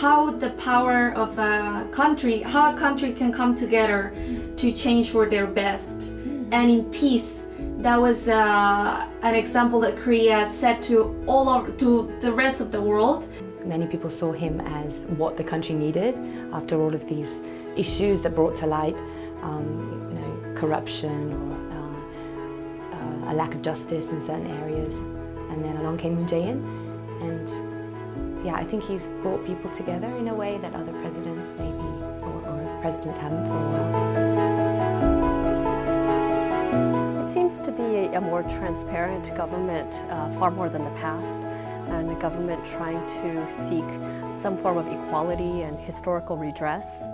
how the power of a country, how a country can come together to change for their best and in peace. That was an example that Korea set to the rest of the world. Many people saw him as what the country needed after all of these issues that brought to light, corruption or a lack of justice in certain areas. And then along came Moon Jae-in, and yeah, I think he's brought people together in a way that other presidents maybe, or presidents haven't for a while. It seems to be a more transparent government, far more than the past, and a government trying to seek some form of equality and historical redress.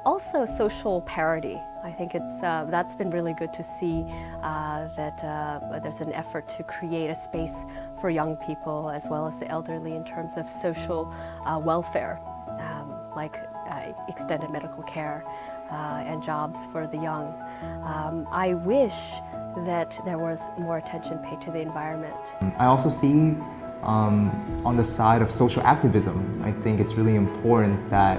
Also social parity. I think that's been really good to see that there's an effort to create a space for young people as well as the elderly in terms of social welfare, like extended medical care and jobs for the young. I wish that there was more attention paid to the environment. I also see on the side of social activism, I think it's really important that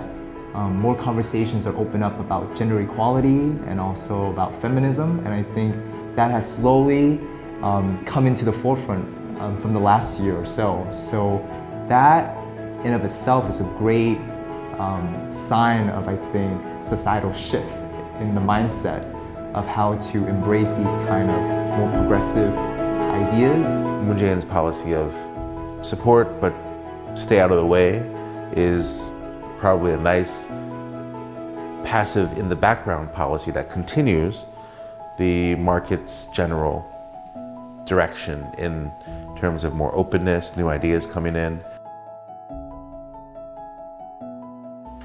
more conversations are opened up about gender equality and also about feminism, and I think that has slowly come into the forefront from the last year or so. So that in of itself is a great sign of, I think, societal shift in the mindset of how to embrace these kind of more progressive ideas. Moon Jae-in's policy of support but stay out of the way is probably a nice passive in the background policy that continues the market's general direction in terms of more openness, new ideas coming in.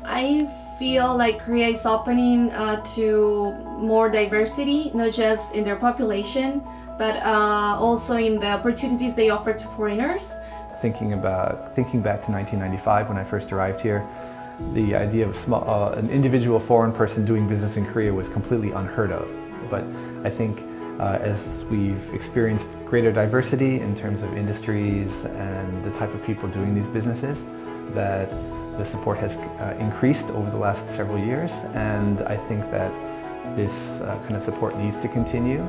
I feel like Korea is opening to more diversity, not just in their population, but also in the opportunities they offer to foreigners. Thinking back to 1995 when I first arrived here, the idea of an individual foreign person doing business in Korea was completely unheard of. But I think as we've experienced greater diversity in terms of industries and the type of people doing these businesses, that the support has increased over the last several years, and I think that this kind of support needs to continue.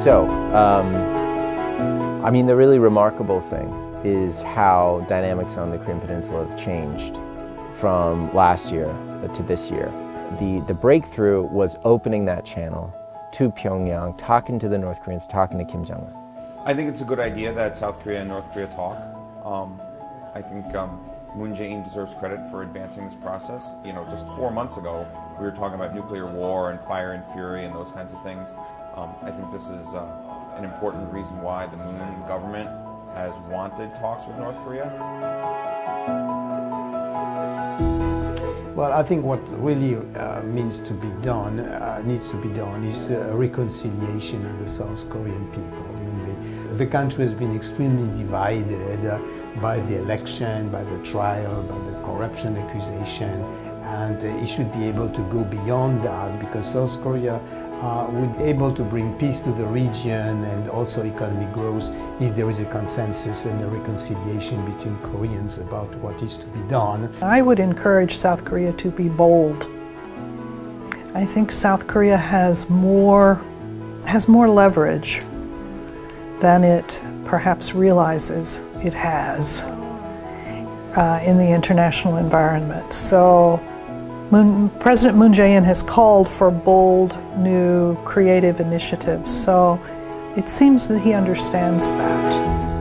So, I mean, the really remarkable thing is how dynamics on the Korean Peninsula have changed from last year to this year. The breakthrough was opening that channel to Pyongyang, talking to the North Koreans, talking to Kim Jong-un. I think it's a good idea that South Korea and North Korea talk. I think Moon Jae-in deserves credit for advancing this process. You know, just 4 months ago, we were talking about nuclear war and fire and fury and those kinds of things. I think this is an important reason why the Moon government has wanted talks with North Korea. Well, I think what really needs to be done is a reconciliation of the South Korean people. I mean, the country has been extremely divided by the election, by the trial, by the corruption accusation, and it should be able to go beyond that, because South Korea would be able to bring peace to the region and also economic growth if there is a consensus and a reconciliation between Koreans about what is to be done. I would encourage South Korea to be bold. I think South Korea has more leverage than it perhaps realizes it has in the international environment. So President Moon Jae-in has called for bold, new, creative initiatives, so it seems that he understands that.